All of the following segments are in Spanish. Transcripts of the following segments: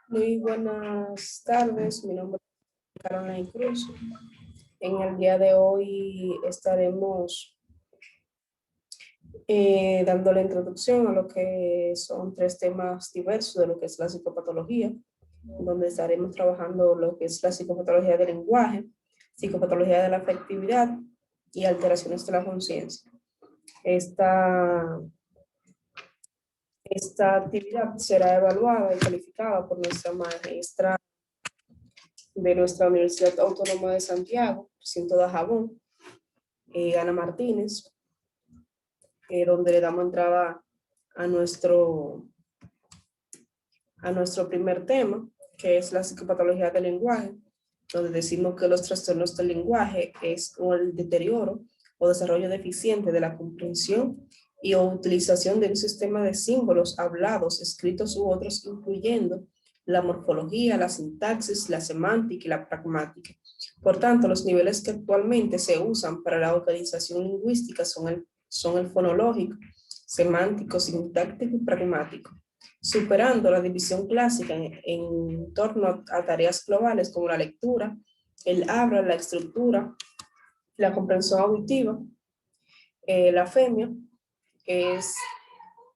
Muy buenas tardes, mi nombre es Carolina Cruz. En el día de hoy estaremos dando la introducción a lo que son tres temas diversos de lo que es la psicopatología, donde estaremos trabajando lo que es la psicopatología del lenguaje, psicopatología de la afectividad y alteraciones de la conciencia. Esta actividad será evaluada y calificada por nuestra maestra de nuestra Universidad Autónoma de Santiago, recinto de Dajabón, Ana Martínez, donde le damos entrada a nuestro primer tema, que es la psicopatología del lenguaje, donde decimos que los trastornos del lenguaje es el deterioro o desarrollo deficiente de la comprensión y o utilización de un sistema de símbolos hablados, escritos u otros, incluyendo la morfología, la sintaxis, la semántica y la pragmática. Por tanto, los niveles que actualmente se usan para la organización lingüística son el fonológico, semántico, sintáctico y pragmático, superando la división clásica en torno a tareas globales como la lectura, el habla, la estructura, la comprensión auditiva, la femia, que es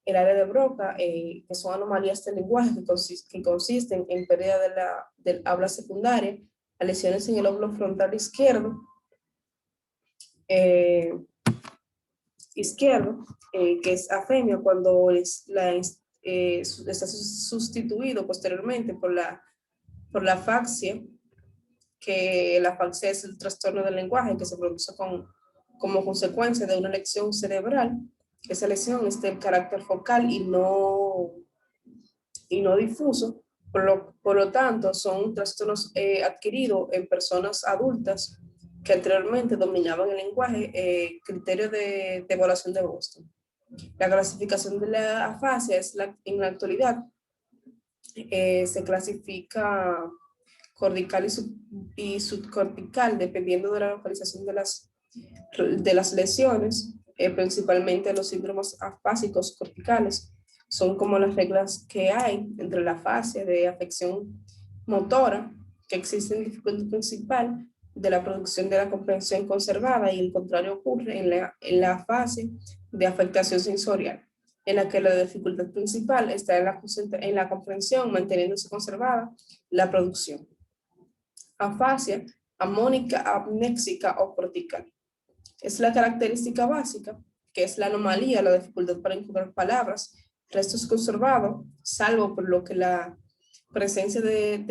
el área de Broca, que son anomalías del lenguaje que consisten en pérdida del habla secundaria, a lesiones en el lóbulo frontal izquierdo, que es afemia, cuando está sustituido posteriormente por la afasia, que la afasia es el trastorno del lenguaje que se produce como consecuencia de una lesión cerebral. Esa lesión es de carácter focal y no difuso, por lo tanto son trastornos adquiridos en personas adultas que anteriormente dominaban el lenguaje, criterio de evaluación de Boston. La clasificación de la afasia en la actualidad se clasifica cortical y subcortical dependiendo de la localización de las lesiones, principalmente los síndromes afásicos corticales. Son como las reglas que hay entre la fase de afección motora, que existe en dificultad principal de la producción de la comprensión conservada, y el contrario ocurre en la fase de afectación sensorial, en la que la dificultad principal está en la comprensión, manteniéndose conservada la producción. Afasia amónica, apnéxica o cortical. Es la característica básica, que es la anomalía, la dificultad para encontrar palabras, restos conservados, salvo por lo que la presencia de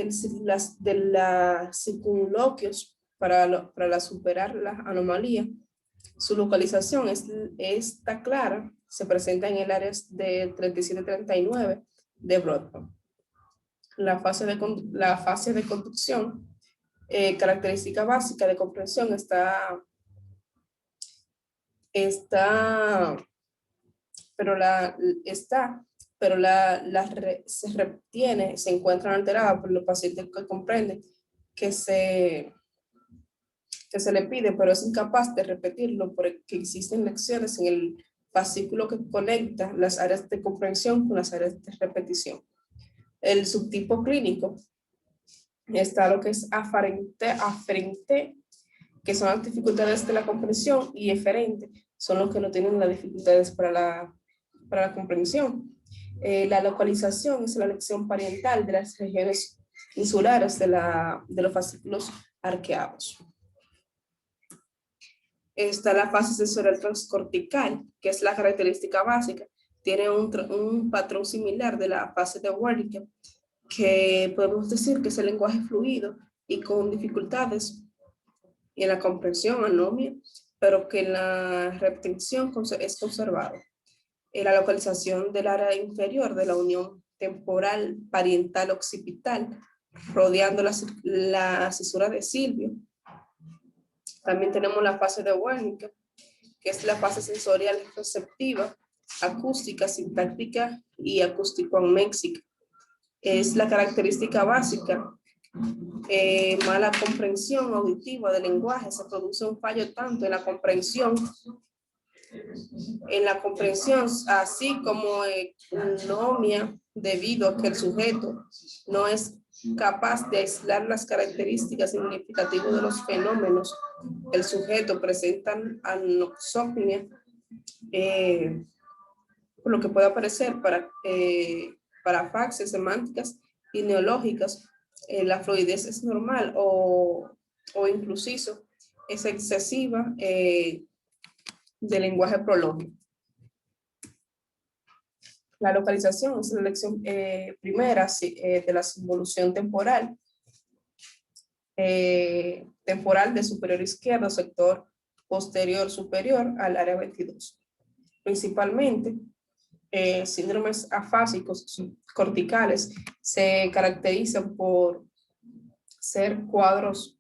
las circunloquios para superar la anomalía. Su localización está clara, se presenta en el área de 37-39 de Broadway. La fase de conducción, característica básica de comprensión, se retiene, se encuentra alterada por los pacientes que comprenden que se le pide, pero es incapaz de repetirlo porque existen lecciones en el fascículo que conecta las áreas de comprensión con las áreas de repetición. El subtipo clínico está lo que es aferente, que son las dificultades de la comprensión, y eferente son los que no tienen las dificultades para la comprensión. La localización es la lección parietal de las regiones insulares de los fascículos arqueados. Está la fase sensorial transcortical, que es la característica básica. Tiene un patrón similar de la fase de Wernicke, que podemos decir que es el lenguaje fluido y con dificultades en la comprensión, anomia, pero que la retención es conservado. La localización del área inferior de la unión temporal parietal occipital, rodeando la cisura de Silvio. También tenemos la fase de Wernicke, que es la fase sensorial receptiva, acústica, sintáctica y acústico-améxica. Es la característica básica. Mala comprensión auditiva del lenguaje. Se produce un fallo tanto en la comprensión en la comprensión, así como economía, debido a que el sujeto no es capaz de aislar las características significativas de los fenómenos. El sujeto presenta anoxopnia, por lo que puede aparecer para fases semánticas y neológicas. La fluidez es normal o incluso es excesiva del lenguaje prológico. La localización es la elección primera de la subvolución temporal, temporal de superior izquierdo, sector posterior superior al área 22. Principalmente, síndromes afásicos corticales se caracterizan por ser cuadros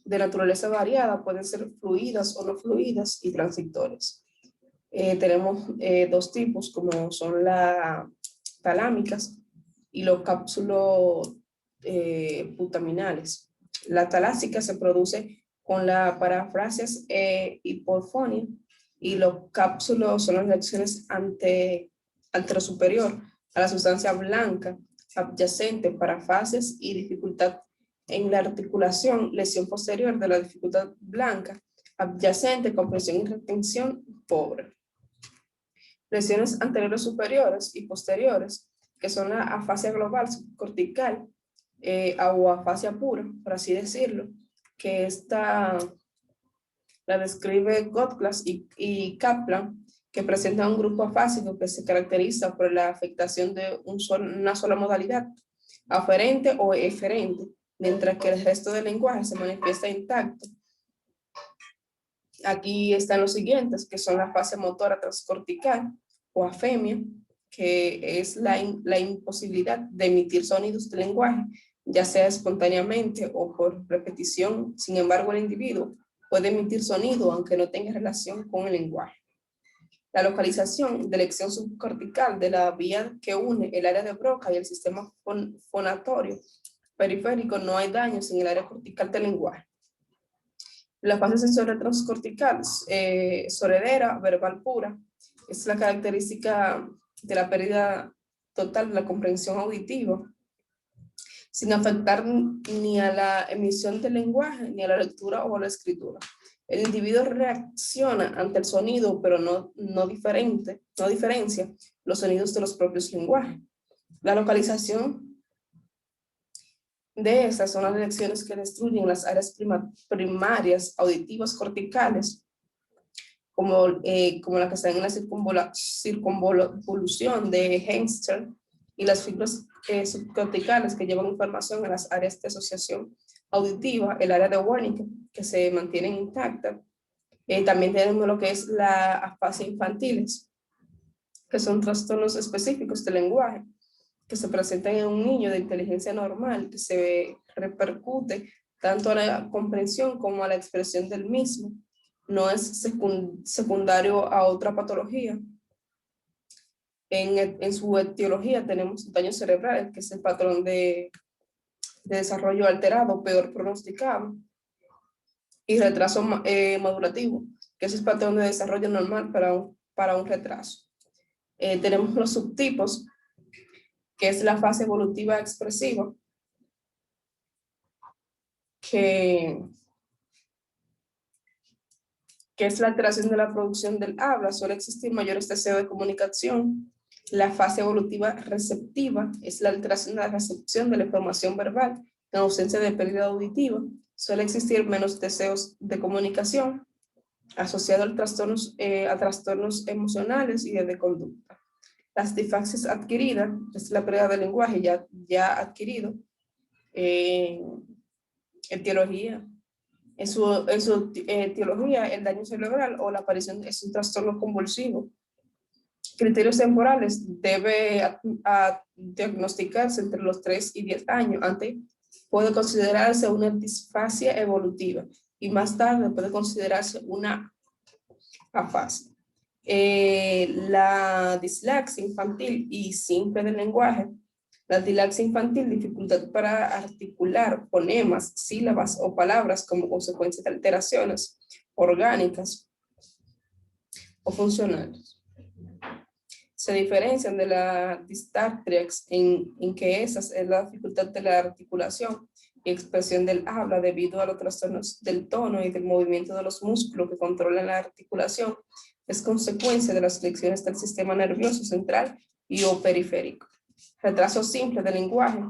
de naturaleza variada, pueden ser fluidas o no fluidas y transitorias. Tenemos dos tipos, como son las talámicas y los cápsulos putaminales. La talásica se produce con la parafrasis hipofonía, y los cápsulos son las reacciones anterosuperior a la sustancia blanca adyacente, parafases y dificultad en la articulación, lesión posterior de la dificultad blanca adyacente, compresión y retención pobre. Lesiones anteriores superiores y posteriores, que son la afasia global subcortical o afasia pura, por así decirlo, que esta la describe Gottglas y Kaplan, que presenta un grupo afásico que se caracteriza por la afectación de una sola modalidad, aferente o eferente, mientras que el resto del lenguaje se manifiesta intacto. Aquí están los siguientes, que son la afasia motora transcortical o afemia, que es la imposibilidad de emitir sonidos del lenguaje, ya sea espontáneamente o por repetición. Sin embargo, el individuo puede emitir sonido aunque no tenga relación con el lenguaje. La localización de lección subcortical de la vía que une el área de Broca y el sistema fonatorio periférico, no hay daños en el área cortical del lenguaje. La fase sensorial transcortical, sordera verbal pura, es la característica de la pérdida total de la comprensión auditiva, sin afectar ni a la emisión del lenguaje, ni a la lectura o a la escritura. El individuo reacciona ante el sonido, pero no diferencia los sonidos de los propios lenguajes. La localización de estas son las lecciones que destruyen las áreas primarias auditivas corticales, como la que está en la circunvolución de Hengster, y las fibras subcorticales que llevan información a las áreas de asociación auditiva, el área de Wernicke, que se mantienen intactas. También tenemos lo que es la afasia infantiles, que son trastornos específicos del lenguaje, que se presentan en un niño de inteligencia normal, que se repercute tanto a la comprensión como a la expresión del mismo. No es secundario a otra patología. En su etiología tenemos daño cerebral, que es el patrón de desarrollo alterado, peor pronosticado, y retraso madurativo, que es el patrón de desarrollo normal para un retraso. Tenemos los subtipos, que es la fase evolutiva expresiva, que es la alteración de la producción del habla. Suele existir mayores deseos de comunicación. La fase evolutiva receptiva es la alteración de la recepción de la información verbal en ausencia de pérdida auditiva. Suele existir menos deseos de comunicación asociado a trastornos emocionales y de conducta. Las disfaxias adquiridas es la pérdida del lenguaje ya adquirido. Etiología. En su etiología, el daño cerebral o la aparición es un trastorno convulsivo. Criterios temporales, debe diagnosticarse entre los 3 y 10 años. Antes puede considerarse una disfasia evolutiva y más tarde puede considerarse una afasia. La dislaxia infantil y simple del lenguaje. La dislaxia infantil, dificultad para articular fonemas, sílabas o palabras como consecuencia de alteraciones orgánicas. o funcionales. Se diferencian de la disartria en que esa es la dificultad de la articulación y expresión del habla debido a los trastornos del tono y del movimiento de los músculos que controlan la articulación. Es consecuencia de las lecciones del sistema nervioso central y o periférico. Retraso simple del lenguaje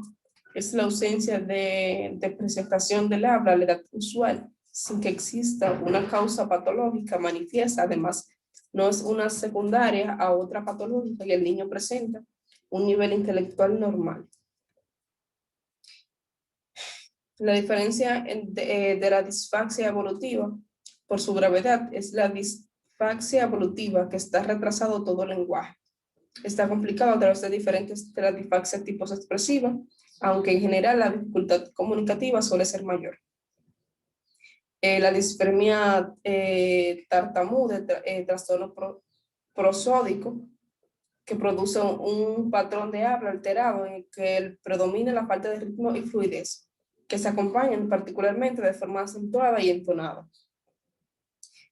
es la ausencia de presentación del habla a la edad usual, sin que exista una causa patológica manifiesta. Además, no es una secundaria a otra patológica y el niño presenta un nivel intelectual normal. La diferencia de la disfaxia evolutiva por su gravedad es la disfaxia evolutiva, que está retrasado todo el lenguaje. Está complicado a través de diferentes de la disfaxia tipos expresivos, aunque en general la dificultad comunicativa suele ser mayor. La disfermia tartamuda, trastorno prosódico, que produce un patrón de habla alterado en el que predomina la falta de ritmo y fluidez, que se acompañan particularmente de forma acentuada y entonada.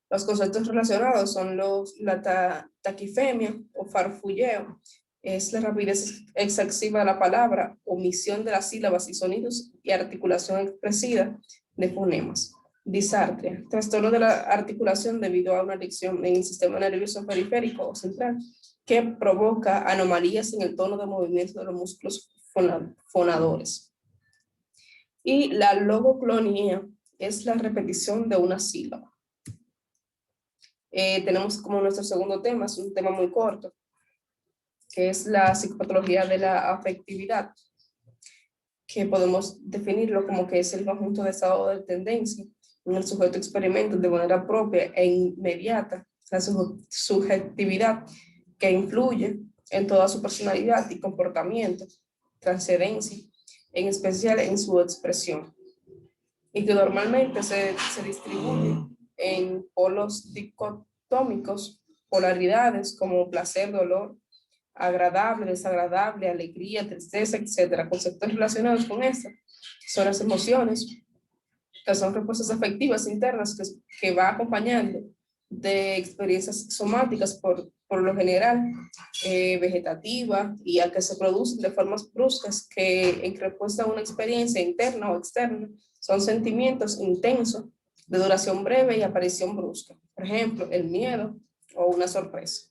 Los conceptos relacionados son la taquifemia o farfulleo, es la rapidez excesiva de la palabra, omisión de las sílabas y sonidos y articulación expresiva de fonemas. Disartria, trastorno de la articulación debido a una adicción en el sistema nervioso periférico o central que provoca anomalías en el tono de movimiento de los músculos fonadores. Y la logoclonía es la repetición de una sílaba. Tenemos como nuestro segundo tema, es un tema muy corto, que es la psicopatología de la afectividad, que podemos definirlo como que es el conjunto de estado de tendencia en el sujeto experimenta de manera propia e inmediata la subjetividad que influye en toda su personalidad y comportamiento, trascendencia, en especial en su expresión, y que normalmente se distribuye en polos dicotómicos, polaridades como placer, dolor, agradable, desagradable, alegría, tristeza, etc. Conceptos relacionados con esto son las emociones, que son respuestas afectivas internas que va acompañando de experiencias somáticas por lo general, vegetativa, y a que se producen de formas bruscas que en respuesta a una experiencia interna o externa son sentimientos intensos de duración breve y aparición brusca. Por ejemplo, el miedo o una sorpresa.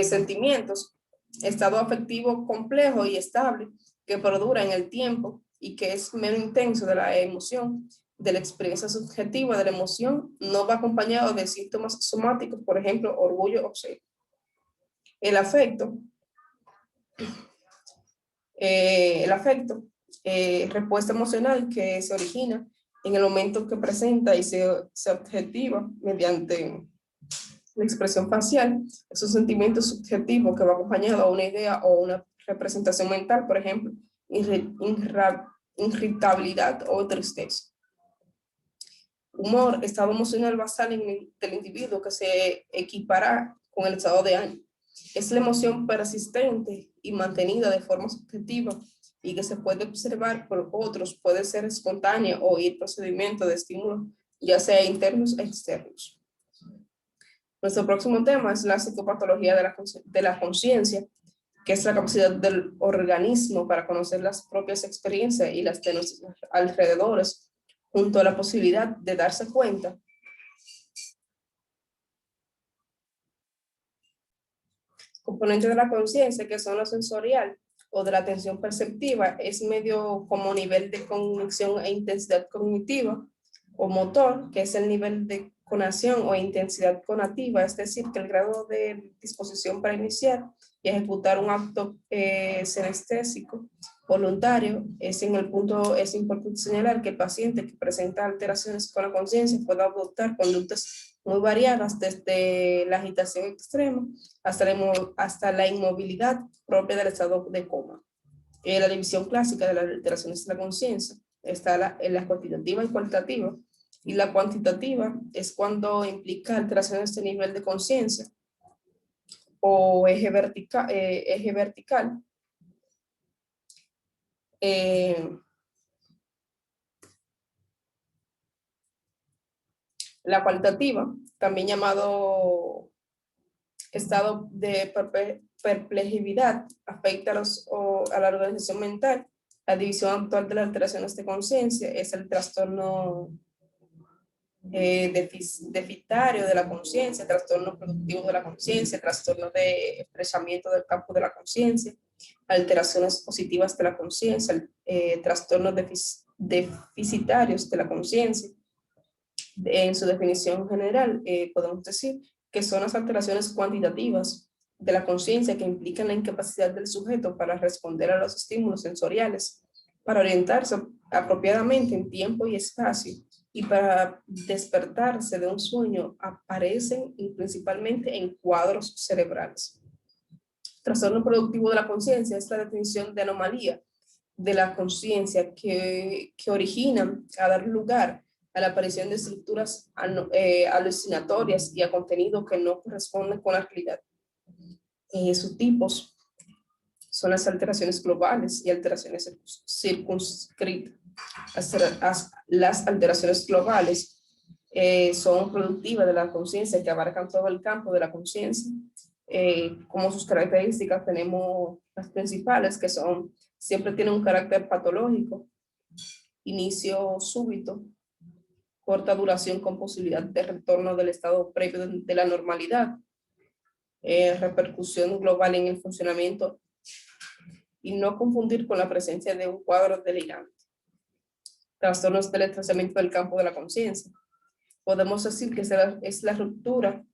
Sentimientos, estado afectivo complejo y estable que perdura en el tiempo y que es menos intenso de la emoción, de la experiencia subjetiva de la emoción, no va acompañado de síntomas somáticos, por ejemplo, orgullo o celo. El afecto, respuesta emocional que se origina en el momento que presenta y se objetiva mediante la expresión facial, es un sentimiento subjetivo que va acompañado a una idea o una representación mental, por ejemplo, irritabilidad o tristeza. Humor, estado emocional basal del individuo que se equipara con el estado de ánimo. Es la emoción persistente y mantenida de forma subjetiva y que se puede observar por otros, puede ser espontánea o ir procedimiento de estímulo, ya sea internos o externos. Nuestro próximo tema es la psicopatología de la conciencia, que es la capacidad del organismo para conocer las propias experiencias y las de nuestros alrededores, junto a la posibilidad de darse cuenta componentes de la conciencia, que son lo sensorial o de la atención perceptiva, es medio como nivel de conexión e intensidad cognitiva, o motor, que es el nivel de conación o intensidad conativa, es decir, que el grado de disposición para iniciar y ejecutar un acto senestésico voluntario. Es importante señalar que el paciente que presenta alteraciones con la conciencia puede adoptar conductas muy variadas, desde la agitación extrema hasta la inmovilidad propia del estado de coma. La división clásica de las alteraciones de la conciencia está en la cuantitativa y cualitativa. Y la cuantitativa es cuando implica alteraciones de nivel de conciencia o eje vertical. La cualitativa, también llamado estado de perplejidad, afecta a la organización mental. La división actual de las alteraciones de conciencia es el trastorno deficitario de la conciencia, trastorno productivo de la conciencia, trastorno de estrechamiento del campo de la conciencia, alteraciones positivas de la conciencia, trastornos deficitarios de la conciencia. En su definición general, podemos decir que son las alteraciones cuantitativas de la conciencia que implican la incapacidad del sujeto para responder a los estímulos sensoriales, para orientarse apropiadamente en tiempo y espacio y para despertarse de un sueño, aparecen principalmente en cuadros cerebrales. Trastorno productivo de la conciencia es la definición de anomalía de la conciencia que originan a dar lugar a la aparición de estructuras alucinatorias y a contenido que no corresponden con la realidad. Sus tipos son las alteraciones globales y alteraciones circunscritas. Las alteraciones globales son productivas de la conciencia, que abarcan todo el campo de la conciencia. Como sus características tenemos las principales, que son, siempre tienen un carácter patológico, inicio súbito, corta duración con posibilidad de retorno del estado previo de la normalidad, repercusión global en el funcionamiento y no confundir con la presencia de un cuadro delirante. Trastornos del estrechamiento del campo de la conciencia. Podemos decir que es la ruptura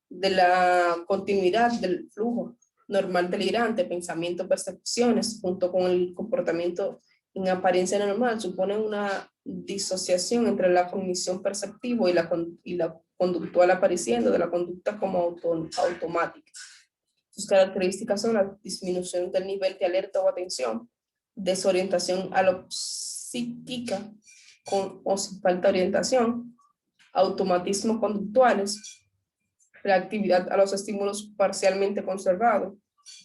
de la continuidad del flujo normal delirante, pensamiento, percepciones, junto con el comportamiento en apariencia normal, supone una disociación entre la cognición perceptiva y la conductual, apareciendo de la conducta como automática. Sus características son la disminución del nivel de alerta o atención, desorientación alopsíquica o sin falta de orientación, automatismos conductuales, reactividad a los estímulos parcialmente conservados,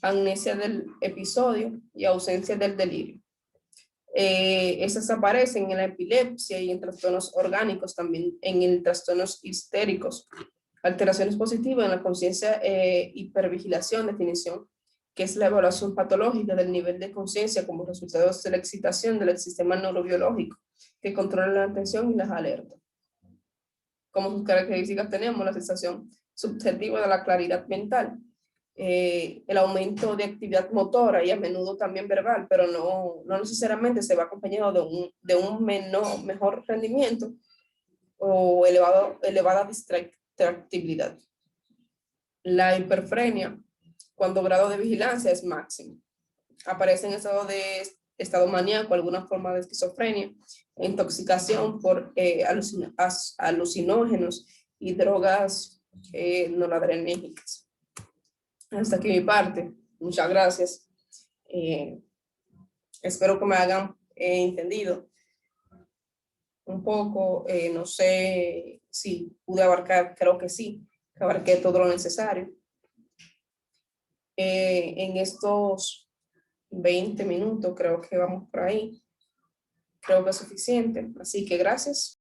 amnesia del episodio y ausencia del delirio. Esas aparecen en la epilepsia y en trastornos orgánicos, también en trastornos histéricos. Alteraciones positivas en la conciencia, hipervigilación, definición, que es la evaluación patológica del nivel de conciencia como resultado de la excitación del sistema neurobiológico que controla la atención y las alertas. Como sus características tenemos la sensación subjetiva de la claridad mental, el aumento de actividad motora y a menudo también verbal, pero no necesariamente se va acompañado de un mejor rendimiento o elevada distractibilidad. La hiperfrenia, cuando grado de vigilancia es máximo. Aparece en estado maníaco, alguna forma de esquizofrenia, intoxicación por alucinógenos y drogas noradrenérgicas. Hasta aquí mi parte. Muchas gracias. Espero que me hayan entendido un poco. No sé si pude abarcar, creo que sí, que abarqué todo lo necesario. En estos 20 minutos creo que vamos por ahí. Creo que es suficiente. Así que gracias.